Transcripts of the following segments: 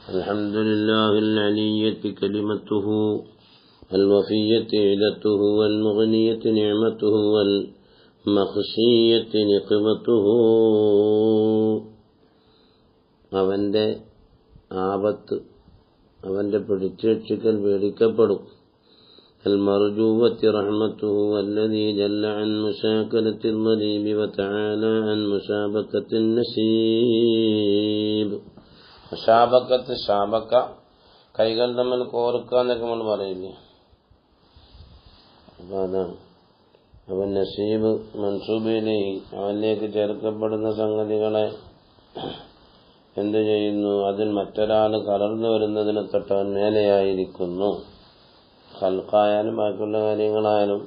الحمد لله العلية كلمته الوفية عدته والمغنية نعمته والمخشية نقمته. അവന്റെ ആപത്ത് അവന്റെ പിടിച്ചുരക്ഷിക്കൽ പേടിക്കപ്പെടും. المرجوة رحمته الذي جل عن مشاكلة الظليم وتعالى عن مسابقة النسيب. മുശാബക്കത്ത് ഷാബക്ക കൈകൾ തമ്മിൽ കോർക്കുക എന്നൊക്കെ നമ്മൾ പറയില്ലേ, അപ്പൊ അതാണ്. അവൻ നസീബ് മൻസൂബിലെ അവനിലേക്ക് ചേർക്കപ്പെടുന്ന സംഗതികളെ എന്തു ചെയ്യുന്നു? അതിൽ മറ്റൊരാൾ കലർന്നു വരുന്നതിന് തൊട്ടവൻ മേലെയായിരിക്കുന്നു. ഖൽഖായാലും ബാക്കിയുള്ള കാര്യങ്ങളായാലും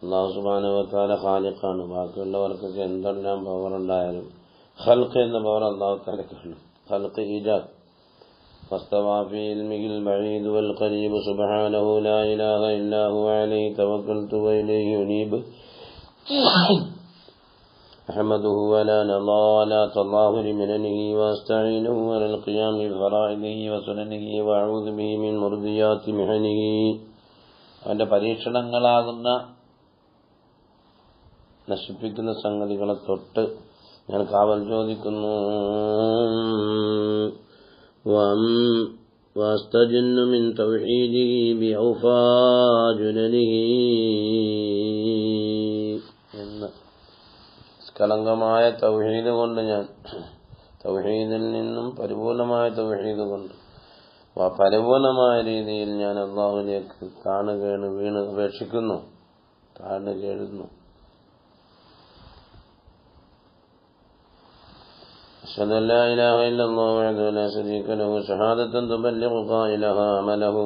അല്ലാഹു സുബ്ഹാനഹു വ തആല ഖാലിഖാണ്. ബാക്കിയുള്ളവർക്കൊക്കെ എന്തെല്ലാം പവർ ഉണ്ടായാലും ഖൽഖ് എന്ന പവർ അല്ലാഹു തആലയ്ക്കുള്ളൂ. ഖൽഖ് ഈജാദ്. ഫസ്തവാ ഫീ ഇൽമിഹിൽ ബഈദ് വൽ ഖരീബ് സുബ്ഹാനഹു ലാ ഇലാഹ ഇല്ലാ ഹുവ അലൈഹി തവക്കൽതു വ ഇലൈഹി ഉനീബ്. അഹ്മദുഹു വലാ നളാ തല്ലാഹു മിനനിഹി വഅസ്തഈനുഹു അലൽ ഖിയാം ബിഫറാഇദിഹി വസുനനിഹി വഅഊദു ബിഹി മിൻ മുർദിയാതി മിഹനിഹി. അവന്റെ പരീക്ഷണങ്ങളാകുന്ന നശിപ്പിക്കുന്ന സംഗതികളെ തൊട്ട് ഞാൻ കാവൽ ചോദിക്കുന്നു. വഅസ്തജിന്നു മിൻ തൗഹീദിഹി ബിഔഫാ ജുനനിഹി എന്ന നിഷ്കളങ്കമായ തൗഹീദ് കൊണ്ട് ഞാൻ തൗഹീദിൽ നിന്നും പരിപൂർണമായ തൗഹീദ് കൊണ്ട് പരിപൂർണമായ രീതിയിൽ ഞാൻ അല്ലാഹുവിലേക്ക് താണുകയാണ് വീണ് അപേക്ഷിക്കുന്നു, താഴ്ന്നു കേഴുന്നു. أشهد أن لا إله إلا الله وحده لا شريك له شهادة تبلغ قائلها عمله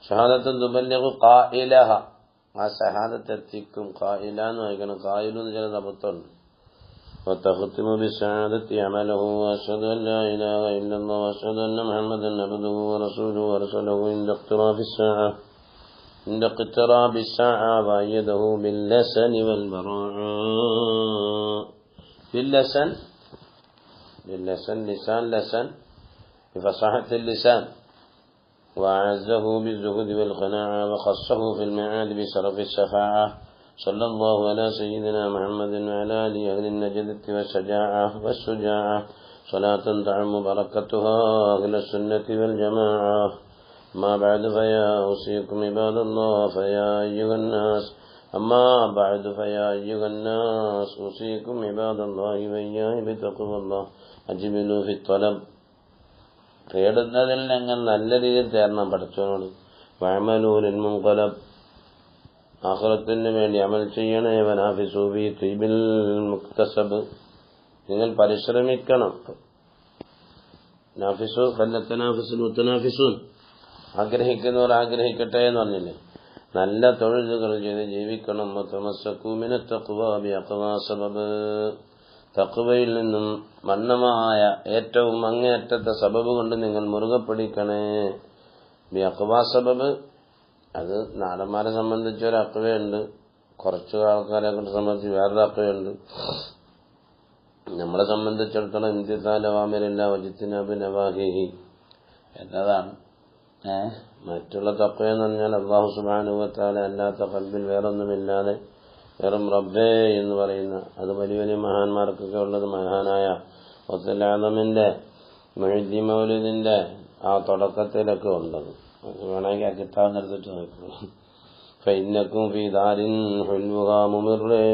شهادة تبلغ قائلها. ആ ഷഹാദത്ത് എത്തിക്കും. ഖായില എന്ന് വായിക്കണം, ഖായിലു എന്ന് ചില അബദ്ധമുണ്ട്. وتختم بالسعادة عمله وأشهد أن لا إله إلا الله وأشهد أن محمدا عبده ورسوله ورسله عند اقتراب الساعة وأيده باللسن والبراء. باللسن لسان لسان بفصاحة اللسان. وأعزه بالزهد والقناعة وخصه في المعاد بشرف الشفاعة. صلى الله على سيدنا محمد وعلى آله أهل النجدة والشجاعة صلاة تعم بركتها أهل السنة والجماعة. ما بعد فيا أوصيكم عباد الله فيا أيها الناس أما بعد فيا أيها الناس أوصيكم عباد الله وإياي بتقوى الله. അജ്മിലു ഫി ത്വലബ്. തേടുന്നതിൽ ഞങ്ങൾ നല്ല രീതിയിൽ തേടണം പഠിച്ചവനോട്. വഅമലു ലിൽ മുൻഖലബ്. ആഖിറത്തിന് വേണ്ടി അമൽ ചെയ്യണേ. വനാഫിസു ഫീ തീബിൽ മുക്തസബ്. നിങ്ങൾ പരിശ്രമിക്കണം. നാഫിസു ഫലതനാഫിസുൽ മുതനാഫിസൂൻ. ആഗ്രഹിക്കുന്നവർ ആഗ്രഹിക്കട്ടെ എന്ന് പറഞ്ഞില്ലേ. നല്ല തൊഴിലുകൾ ചെയ്ത് ജീവിക്കണം. തമസ്സകൂ മിനത് തഖ്വാ ബിഅഖ്വാ സബബ്. തഖ്വയിൽ നിന്നും മന്നമായ ഏറ്റവും അങ്ങേയറ്റത്തെ സബബ് കൊണ്ട് നിങ്ങൾ മുറുകെ പിടിക്കണേ. ബിഅഖ്വാ സബബ്. അത് നാടന്മാരെ സംബന്ധിച്ച് ഒരു അഖ്വയുണ്ട്, കുറച്ച് ആൾക്കാരെ സംബന്ധിച്ച് വേറൊരു അഖ്വയുണ്ട്. നമ്മളെ സംബന്ധിച്ചിടത്തോളം ഇംതിസാലു അവാമിരില്ലാഹി വജ്തിനാബു നവാഹിഹി എന്നതാണ്. മറ്റുള്ള തഖ്വ എന്ന് പറഞ്ഞാൽ അല്ലാഹു സുബ്ഹാനഹു വ തആല അല്ലാത്ത ഖൽബിൽ വേറൊന്നുമില്ലാതെ വെറും റബ്ബേ എന്ന് പറയുന്ന, അത് വലിയ വലിയ മഹാന്മാർക്കൊക്കെ ഉള്ളത്. മഹാനായ ഗൗസുൽ ആദമിന്റെ മുഹ്യിദ്ദീൻ മൗലൂദിന്റെ ആ തുടക്കത്തിലൊക്കെ ഉള്ളത്. വേണമെങ്കിൽ ആ കിതാബ് എടുത്തിട്ട് നോക്കൂ. ഫഇന്നകും ഫീ ദാരിൻ ഹുൽവുഹാ മുമിറേ.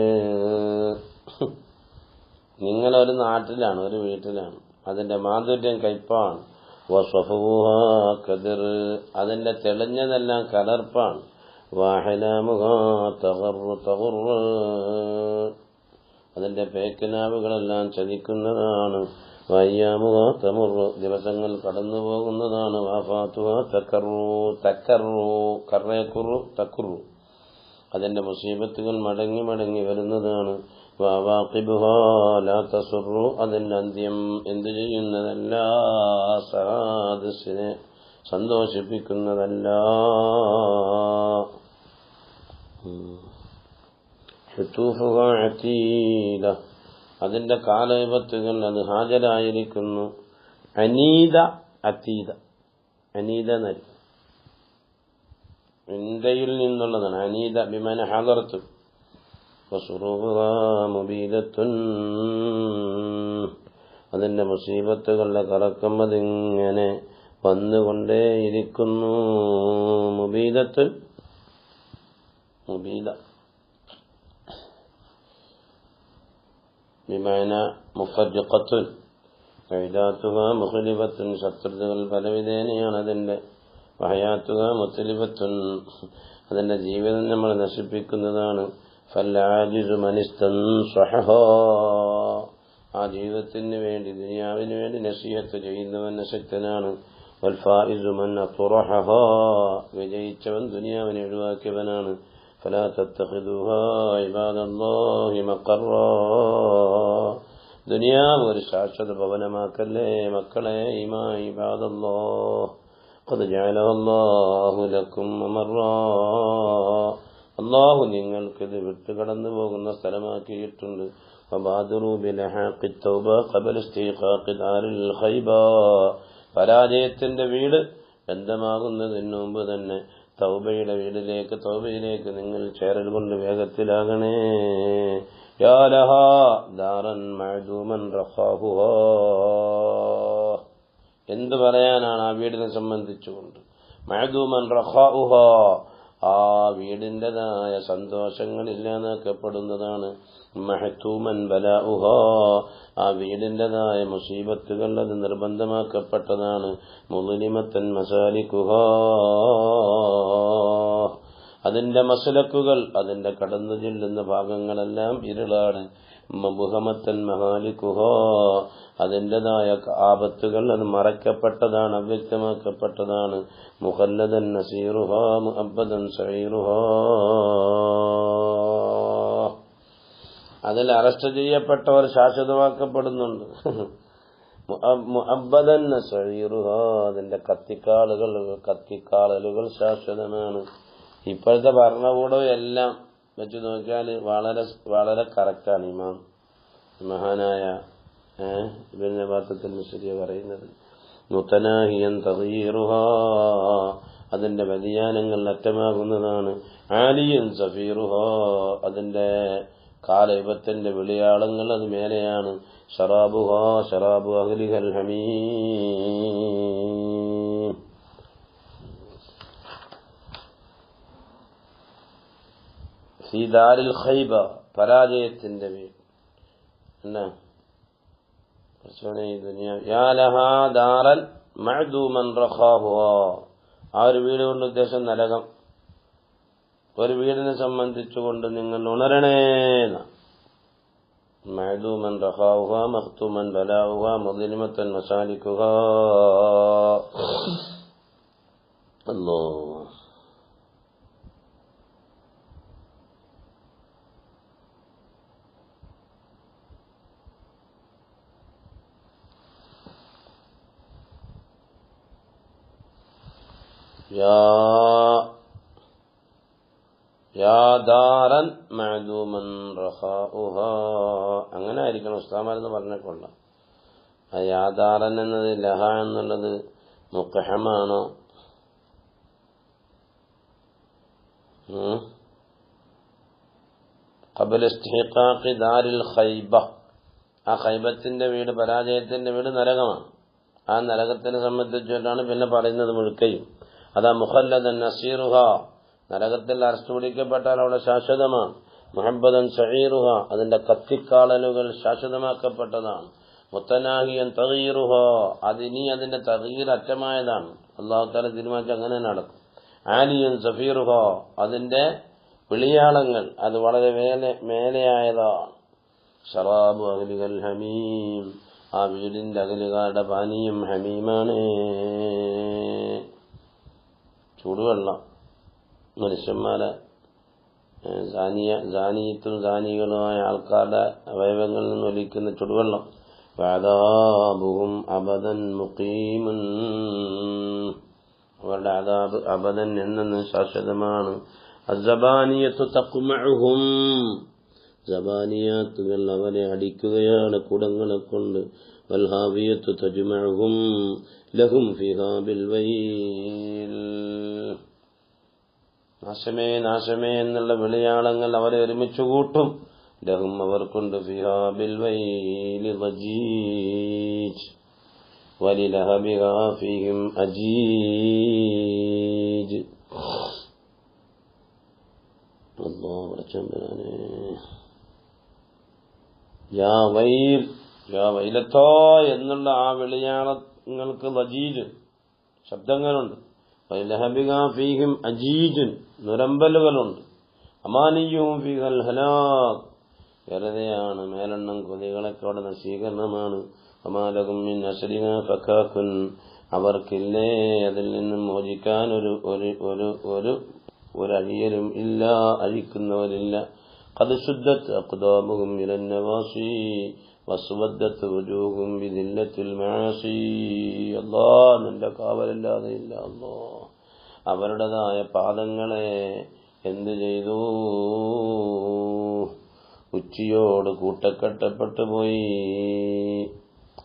നിങ്ങളൊരു നാട്ടിലാണ്, ഒരു വീട്ടിലാണ്, അതിന്റെ മാധുര്യം കയ്പാണ്. വസഫൂഹാ കദിർ. അതിന്റെ തെളിഞ്ഞതെല്ലാം കലർപ്പാണ്. വഹലാമുഹാ തഗറു തഗറു. അതിന്റെ പേക്കിനാവുകളെല്ലാം ചലിക്കുന്നതാണ്. വയ്യാമുഹാ തമുറു. ദിവസങ്ങൾ കടന്നു പോകുന്നതാണ്. വഫാത്തുഹാ തക്കറു തക്കറു കറേക്കുറു തക്കുറു. അതിന്റെ മുസീബത്തുകൾ മടങ്ങി മടങ്ങി വരുന്നതാണ്. വവാഖിബുഹാ ലാ തസുറു. അതിന്റെ അന്ത്യം എന്തു ചെയ്യുന്നതല്ല, സഹാദസിനെ സന്തോഷിപ്പിക്കുന്നതല്ല. ഹുതൂഫുഹാ അതീല. അതിന്റെ കാലവിപത്തുകൾ അത് ഹാജരായിരിക്കുന്നു. അനീത അതീത, അനീത എന്നല്ല, ഇന്ത്യയിൽ നിന്നുള്ളതാണ്. അനീത ബിമാന ഹദറത്ത്. മുബീദത്തുൻ, അതിന്റെ മുസീബത്തുകളുടെ കറക്കം അതിങ്ങനെ വന്നുകൊണ്ടേയിരിക്കുന്നു. മുബീദത്തുൻ, മുബീദ ബിമാന മുഫർരിഖത്തുൻ, വൈദാത്തുക മുഖലിഫത്തുൻ, ശത്രുതകൾ പലവിധേനയാണ് അതിന്റെ. വഹയാത്തുക മുത്തലിഫത്തുൻ, അതിന്റെ ജീവിതം നമ്മൾ നശിപ്പിക്കുന്നതാണ്. ഫൽആജിസു മനിസ്തൻസഹഹാ, ആ ജീവിതത്തിന് വേണ്ടി, ദുനിയാവിന് വേണ്ടി നസീഹത്ത് ചെയ്യുന്നവൻ അശക്തനാണ്. വൽഫായിസു മൻ അത്റഹഹാ, വിജയിച്ചവൻ ദുനിയാവിനെ ഒഴിവാക്കിയവനാണ്. ഫലാ തത്തഖിദൂഹാ ഇബാദല്ലാഹി മഖറാ, ദുനിയാവ് ഒരു ശാശ്വത ഭവനമാക്കല്ലേ മക്കളെ. ഇബാദല്ലാഹ് ഖദ് ജഅലഹല്ലാഹു ലക്കും മമറാ, അല്ലാഹു നിങ്ങൾക്ക് ഇത് വിട്ടു കടന്നു പോകുന്ന സ്ഥലമാക്കിയിട്ടുണ്ട്. ഫബാദിറു ബിലഹാഖി തൗബ ഖബല ഇസ്തിഖാഖി ദാരിൽ ഖൈബ, പരാജയത്തിന്റെ വീട് ബന്ധമാകുന്നതിന് മുമ്പ് തന്നെ തൗബയുടെ വീടിലേക്ക്, തൗബയിലേക്ക് നിങ്ങൾ ചേരൽ കൊണ്ട് വേഗത്തിലാകണേ. യാ ലഹാ ദാറൻ മഅദൂമൻ റഖാഹുഹാ, എന്ത് പറയാനാണ് ആ വീടിനെ സംബന്ധിച്ചുകൊണ്ട്. മഅദൂമൻ റഖാഹുഹാ, ആ വീടിൻ്റെതായ സന്തോഷങ്ങൾ ഇല്ലാതാക്കപ്പെടുന്നതാണ്. മഹ്തൂമൻ ബലാഉഹാ, ആ വീടിൻ്റെതായ മുസീബത്തുകൾ അത് നിർബന്ധമാക്കപ്പെട്ടതാണ്. മുളിമത്തൻ മസാലിക്കുഹാ, അതിന്റെ മസലക്കുകൾ, അതിന്റെ കടന്നു ചെല്ലുന്ന ഭാഗങ്ങളെല്ലാം ഇരുളാണ്. മുഹമ്മത്തൻ മഹാലിക്കുഹാ, അതിൻ്റെതായ ആപത്തുകൾ അത് മറയ്ക്കപ്പെട്ടതാണ്, അവ്യക്തമാക്കപ്പെട്ടതാണ്. മുഖല്ലദൻ നസീറുഹാ മുഅബ്ബദൻ സഈറുഹാ, അതിൽ അറസ്റ്റ് ചെയ്യപ്പെട്ടവർ ശാശ്വതമാക്കപ്പെടുന്നുണ്ട്. മുഅബ്ബദൻ സഈറുഹാ, അതിന്റെ കത്തിക്കാളലുകൾ ശാശ്വതമാണ്. ഇപ്പോഴത്തെ ഭരണകൂടം എല്ലാം വെച്ച് നോക്കിയാൽ വളരെ വളരെ കറക്റ്റാണ്. ഇമാം മഹാനായ ഇബ്നു ബത്തൂത്തൽ മിസ്രി പറയുന്നത്, മുതനാഹിയൻ തഗ്യീറുഹാ, അതിന്റെ വ്യതിയാനങ്ങൾ അറ്റമാകുന്നതാണ്. ആലിയൻ സഫീറുഹാ, അതിന്റെ കാലൈബത്തിന്റെ വിളിയാളങ്ങൾ അത് മേലെയാണ്. ശറാബുഹാ ശറാബു അഹ്ലിഹൽ ഹമീം, ഫീ ദാരിൽ ഖൈബ, പരാജയത്തിന്റെ വീട്. എന്നാ യാ ലഹാ ദാറൻ മഅദൂമൻ റഖാഹുഹാ, ആ ഒരു വീട് കൊണ്ട് ഉദ്ദേശം നരകം. ഒരു വീടിനെ സംബന്ധിച്ചുകൊണ്ട് നിങ്ങൾ ഉണരണേന്ന. മഅദൂമൻ റഖാഹുഹാ മഖ്തൂമൻ ബലാഉഹാ മുദ്ലിമത്തൻ മസാലിക്കുഹാ. അല്ലാഹ് യാ ദാറൻ മഅദൂമൻ റഖാഉഹാ, അങ്ങനെ ആയിരിക്കണം ഉസ്താമാരെന്ന് പറഞ്ഞേക്കൊള്ളാം. ആ യാ ദാറൻ എന്നത് ലഹ എന്നുള്ളത് മുഖഹമാണോ? ഖബല ഇസ്തിഖാഖി ദാരിൽ ഖൈബ, ആ ഖൈബത്തിന്റെ വീട്, പരാജയത്തിന്റെ വീട് നരകമാണ്. ആ നരകത്തിനെ സംബന്ധിച്ചിട്ടാണ് പിന്നെ പറയുന്നത് മുഴുക്കയും. അതാ മുഖല്ലദൻ നസീറുഹ, നരകത്തിൽ അറസ്റ്റ് പിടിക്കപ്പെട്ടാൽ അവിടെ ശാശ്വതമാണ്. മുഹബ്ബദൻ സഈറുഹ, അതിന്റെ കത്തിക്കാളലുകൾ ശാശ്വതമാക്കപ്പെട്ടതാണ്. മുത്തനാഹിയൻ തഗീറുഹ, അതിനി അതിന്റെ തഗീർ അറ്റമായതാണ്. അല്ലാഹു തആല തീരുമാനിച്ച് അങ്ങനെ നടക്കും. ആലിയൻ സഫീറുഹ, അതിന്റെ വിളിയാളങ്ങൾ അത് വളരെ മേലെയായതാണ്. ശറാബു അഹ്ലിഹൽ ഹമീം, ആ വീടിന്റെ അകലുകാരുടെ പാനീയം ഹമീമാണ്, ചൂടുവെള്ളം. മനുഷ്യന്മാരെ ജാനീയത്തും ജാനികളുമായ ആൾക്കാരുടെ അവയവങ്ങളിൽ നിന്ന് ഒലിക്കുന്ന ചുടുവെള്ളം. വഅദാബുഹും അബദൻ മുഖീമുൻ, അവരുടെ അദാബ് അബദൻ എന്നെന്ന് ശാശ്വതമാണ്. അസ്സബാനിയത്തു തഖ്മഉഹും, ജബാനിയാത്തുകൾ അവരെ അടിക്കുകയാണ് കുടങ്ങളെ കൊണ്ട്. والهاوية تجمعهم لهم فيها بالويل. നാശമേ നാശമേ എന്നുള്ള വിളിയാളങ്ങൾ അവരെ ഒരുമിച്ച് കൂട്ടും. ലഹും അവർക്കുണ്ട് ഫിഹാ ബിൽവൈലി വജീജ് വലിലഹബിഹാ ഫീഹിം അജീജ്. അല്ലാഹു റബ്ബനാനേ യാ വൈൽ യാ വൈലത്തോ എന്നുള്ള ആ വിളിയാളങ്ങൾക്ക് വജീജ് ശബ്ദങ്ങളുണ്ട്. വലിലഹബിഹാ ഫീഹിം അജീജുൻ നുരമ്പലുകളുണ്ട്. അമാനിയും ഫീഹൽ ഹലാക് വെറുതെയാണ് മേലെണ്ണം കൊതികളൊക്കെ നശീകരണമാണ്. അമാലകും മിൻ അസ്രിഹാ ഫകാകുൻ അവർക്കില്ലേ അതിൽ നിന്നും മോചിക്കാൻ ഒരു അഴിയലും ഇല്ല, അഴിക്കുന്നവരില്ല. ഖദ് ശുദ്ദത് അഖ്ദാമുഹും ഇലൻ നവാസി വസ്വദ്ദത് വുജൂഹും ബിദില്ലത്തിൽ മആസി. അല്ലാഹ് നിന്റെ കാവലല്ലാതെ ഇല്ല. അല്ലാഹ് അവരുടേതായ പാദങ്ങളെ എന്ത് ചെയ്തു? ഉച്ചിയോട് കൂട്ടക്കെട്ടപ്പെട്ടു പോയി.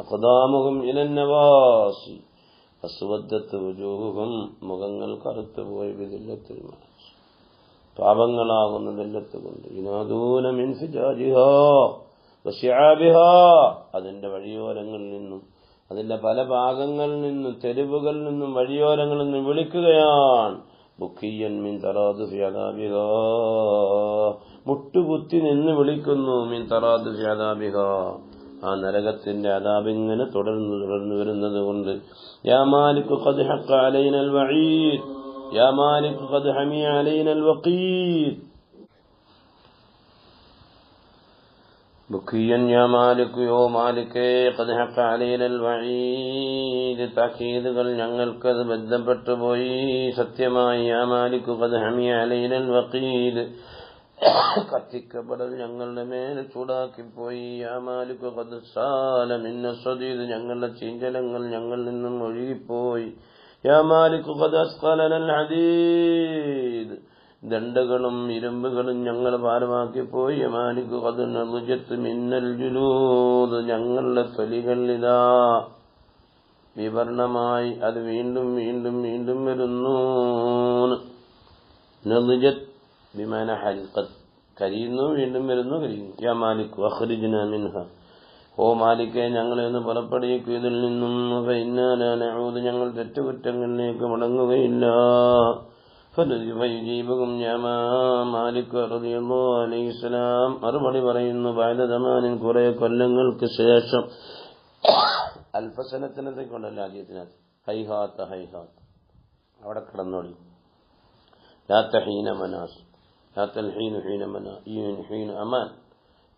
അഖ്ദാമുഹും ഇലൻ നവാസി വസ്വദ്ദത് വുജൂഹും മുഖങ്ങൾ കറുത്തുപോയി ബിദില്ലത്തിൽ മആസി പാപങ്ങളാകുന്ന ദില്ലത്ത് കൊണ്ട്. യുനാദൂന മിൻ ഫിജാജിഹാ വശിആബിഹാ അതിന്റെ വഴിയോരങ്ങളിൽ നിന്നും അതിന്റെ പല ഭാഗങ്ങളിൽ നിന്നും തെരുവുകളിൽ നിന്നും വഴിയോരങ്ങളിൽ നിന്നും വിളിക്കുകയാണ്. ബുക്കിയൻ മിൻ തറാദുഫി അദാബിഹാ മുട്ടുകുത്തി നിന്ന് വിളിക്കുന്നു. മിൻ തറാദുഫി അദാബിഹാ ആ നരകത്തിന്റെ അദാബിങ്ങനെ തുടർന്നു വരുന്നത് കൊണ്ട്. യാ മാലിക് ഖദ് ഹഖ അലൈനൽ വഈദ് യാ മാലിക് ഖദ് ഹമിയ അലൈനൽ വഖീദ്. ബുക്കിയൻ യാ മാലിക് യോ മാലിക്കേ ഖദ് ഹഖ അലൈനൽ വഈദ് തഖീദുകൾ ഞങ്ങൾക്കത് ബന്ധപ്പെട്ടു പോയി സത്യമായി. യാ മാലിക് ഖദ് ഹമിയ അലൈനൽ വഖീദ് കത്തിക്കപ്പെടൽ ഞങ്ങളുടെ മേലെ ചൂടാക്കിപ്പോയി. യാ മാലിക് ഖദ് സാല മിന്ന സദീദ് ഞങ്ങളുടെ ചീഞ്ചലങ്ങൾ ഞങ്ങളിൽ നിന്നും ഒഴുകിപ്പോയി. യാ മാലിക് ഖദ് അസ്ഖലനൽ ഹദീദ് ദണ്ഡകളും ഇരുമ്പുകളും ഞങ്ങൾ ഭാരമാക്കിപ്പോയി. യാ മാലിക് ഖദ് നളുജത് മിന്നൽ ജുലൂദ് ഞങ്ങളുടെ തൊലികളിലാ വിവരണമായി അത് വീണ്ടും വീണ്ടും വീണ്ടും വരുന്നു. നളുജത് ബിമാന ഹൽഖത് കരിയുന്നു വീണ്ടും വരുന്നു കരിയുന്നു. യാ മാലിക് അഖ്രിജ്നാ മിൻഹ ഓ മാലിക്കേ ഞങ്ങളെ ഒന്ന് പുറപ്പെടുവിക്കൂ ഇതിൽ നിന്നും. ഫഇന്നാ ലാ നഊദ് ഞങ്ങൾ തെറ്റുകുറ്റങ്ങളിലേക്ക് മടങ്ങുകയില്ല. ഫയുജീബുഹും യാ മാലിക് റളിയല്ലാഹു അലൈഹിസ്സലാം മറുപടി പറയുന്നു. ബഅദ സമാനിൻ കുറെ കൊല്ലങ്ങൾക്ക് ശേഷം അൽഫസനത്തിനെ കൊണ്ടല്ല ആദ്യത്തിനകത്ത് ഹൈഹാത്ത ഹൈഹാത്ത് അവിടെ കിടന്നോളി. ലാ തഹീന മനാസ് ലാ തൽഹീനു ഹീന മനാ ഹീന അമാൻ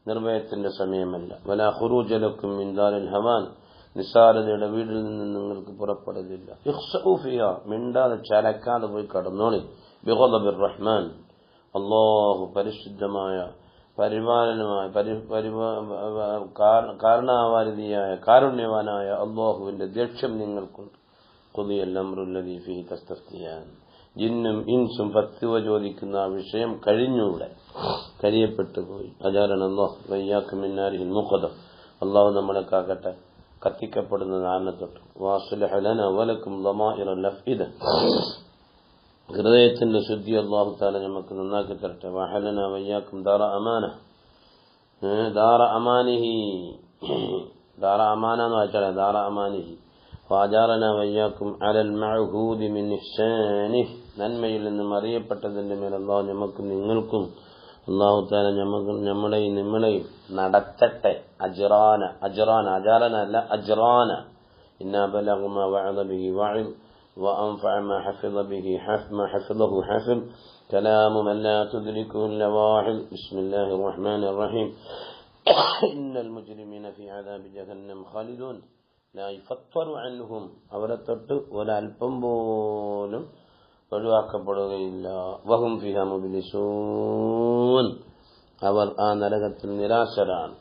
നിർഭയത്തിന്റെ സമയമല്ല. വലാ ഖുറൂജ ലക്കും മിൻ ദാരിൽ ഹവാൻ നിസാരതയുടെ വീട്ടിൽ നിന്ന് നിങ്ങൾക്ക് പുറപ്പെടലില്ല. ഇഖ്സഉ ഫിഹാ മിണ്ടാതെ ചലക്കാതെ പോയി കടന്നോളി. ബിഗദബിർ റഹ്മാൻ അല്ലാഹു പരിശുദ്ധമായ പരിപാലനമായ കാരണാവാരിധിയായ കാരുണ്യവാനായ അല്ലാഹുവിന്റെ ദേഷ്യം നിങ്ങൾക്കുണ്ട്. ഖുദിയൽ അംറുല്ലദീ ഫീഹി തസ്തഫ്തിയാൻ ജിന്നും ഇൻസും ഫത്വ ചോദിക്കുന്ന ആ വിഷയം കഴിഞ്ഞൂടെ കരിയപ്പെട്ടു പോയി. അജാരൻ അല്ലാഹു വയ്യാക്കും മിൻ നാരിഹിൽ മുഖദ അല്ലാഹു നമ്മളെ കാക്കട്ടെ കത്തിക്കപ്പെടുന്ന നാരിനെ തൊട്ട്. വാസ്ലിഹ ലനാ വലക്കും ദമാഇറൽ അഫ്ഇദ ഹൃദയത്തിന്റെ ശുദ്ധി അല്ലാഹു തആല നമുക്ക് നന്നാക്കി തരട്ടെ. വഹലന വയ്യാക്കും ദാറ അമാന ദാറ അമാനിഹി ദാറ അമാന എന്ന് വായിച്ചാൽ ദാറ അമാനിഹി വാജാറന വയ്യാക്കും അലൽ മഅഹൂദി മിൻ ഇഹ്സാനിഹി നന്മയിൽ നിന്നും അറിയപ്പെട്ടതിന്റെ മേൽ അല്ലാഹു നമുക്ക് നിങ്ങൾക്കും അല്ലാഹു തആല നമ്മളെയും നിങ്ങളെയും നടത്തട്ടെ. അജ്റാന അജാറന അല്ല അജ്റാന. ഇന്നാ ബലഗ മാ വഅദ ബിഹി വഅദ് وأنفع ما حفظ به ما حفظه حفظ كلام من لا تدركه اللواحظ. بسم الله الرحمن الرحيم. إن المجرمين في عذاب جهنم خالدون لا يفتر عنهم അവരത്തൊട്ട് ഒരൽപ്പം പോലും ഒഴിവാക്കപ്പെടുകയില്ല. വഹും ഫിഹാ മുബ്ലിസൂൻ അവർ ആ നരകത്തിൽ നിരാശരാണ്.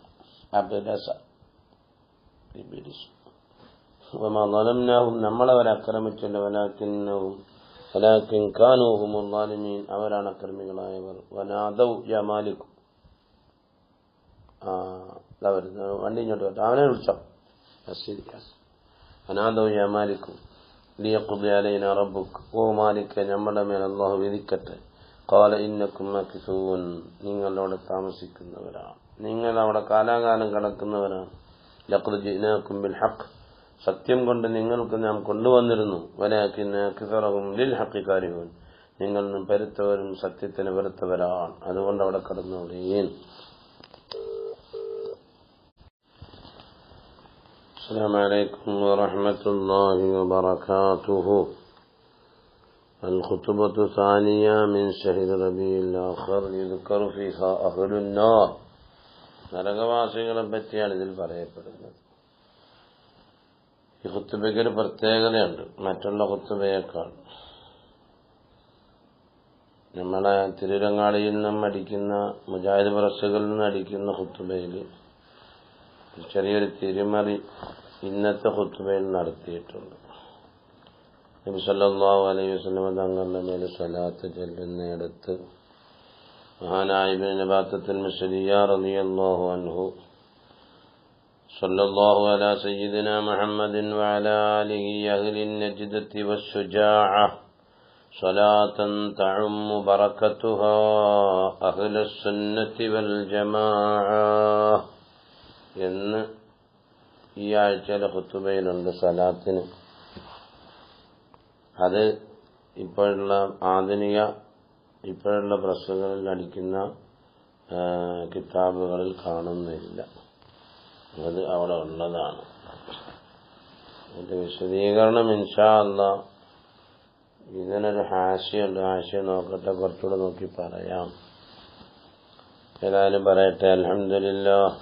അബ്ദുലസ വമാ ളലംനാഹും നമ്മളവരെ ആക്രമിച്ചില്ല. വലാകിൻ കാനൂ ഹുമുൽ ളാലിമീൻ അവരാണ് അക്രമികളായവർ. വനാദൗ യാ മാലിക് വണ്ടി ഇങ്ങോട്ട് വരട്ടെ അവനെ വിളിച്ചോ സീരിയസ്. അനാദോ യാ മാലികു ലിയഖ്ദി അലൈനാ റബ്ബുക്, ഓ മാലിക് നമ്മുടെ മേൽ അല്ലാഹു വിധിക്കട്ടെ. ഖാല ഇന്നകും മകിസൂൻ, നിങ്ങൾ അവിടെ താമസിക്കുന്നവരാണ്, നിങ്ങൾ അവിടെ കാലാകാലം കിടക്കുന്നവരാണ്. ലഖദ് ജിനാകും ബിൽ ഹഖ്, സത്യം കൊണ്ട് നിങ്ങൾക്ക് നാം കൊണ്ടുവന്നിരുന്നു. വലാകിന്ന അക്സറഹും ലിൽ ഹഖ് കാരിഹൂൻ, നിങ്ങൾ പെരുത്തവരും സത്യത്തിന് വെറുത്തവരാണ്, അതുകൊണ്ട് അവിടെ കിടന്നുകൂടിയേൻ. السلام عليكم ورحمة الله وبركاته. الخطبة الثانية من شهر ربيع الآخر يذكر فيها أهل النار. നരകവാസികളെ പറ്റിയാണ് ഇതിൽ പറയപ്പെടുന്നത്. ഈ ഖുത്ബയ്ക്ക് ഒരു പ്രത്യേകതയുണ്ട് മറ്റുള്ള ഖുത്ബയേക്കാൾ. നമ്മളെ തിരുരങ്ങാടിയിൽ നിന്നും അടിക്കുന്ന മുജാഹിദ് പ്രസ്സുകളിൽ നിന്ന് അടിക്കുന്ന ഖുത്ബയിൽ ചെറിയൊരു തിരുമറി ഇന്നത്തെ ഖുത്ബയിൽ നടത്തിയിട്ടുണ്ട്. നബി സല്ലല്ലാഹു അലൈഹി വസല്ലം തങ്ങളുടെ മേൽ സ്വലാത്ത് ചൊല്ലുന്നിടത്ത് മഹാനായ ഇബ്നു ബാത്തത്തുൽ മുസ്ലിയ റളിയല്ലാഹു അൻഹു സല്ലല്ലാഹു അലാ സയ്യിദിനാ മുഹമ്മദിൻ വഅലാ ആലിഹി അഹ്ലിൻ നജ്ദത്തി വസ്സുജാഅ സ്വലാത്തൻ തഉമ്മു ബറകതുഹാ അഹ്ലസ് സുന്നത്തി വൽ ജമാഅ എന്ന് ഈ ആഴ്ചയിലെ ഖുത്ബയിലുണ്ട് സ്വലാത്തിന്. അത് ഇപ്പോഴുള്ള ഇപ്പോഴുള്ള പ്രസ്സുകളിൽ അടിക്കുന്ന കിതാബുകളിൽ കാണുന്നില്ല. അത് അവിടെ ഉള്ളതാണ്. അതിന്റെ വിശദീകരണം ഇൻഷാ അല്ലാഹ് ഇതിനൊരു ഹാഷിയുണ്ട്. ഹാഷിയ നോക്കട്ടെ, കുറച്ചുകൂടെ നോക്കി പറയാം. ഏതായാലും പറയട്ടെ. അൽഹംദുലില്ലാഹ്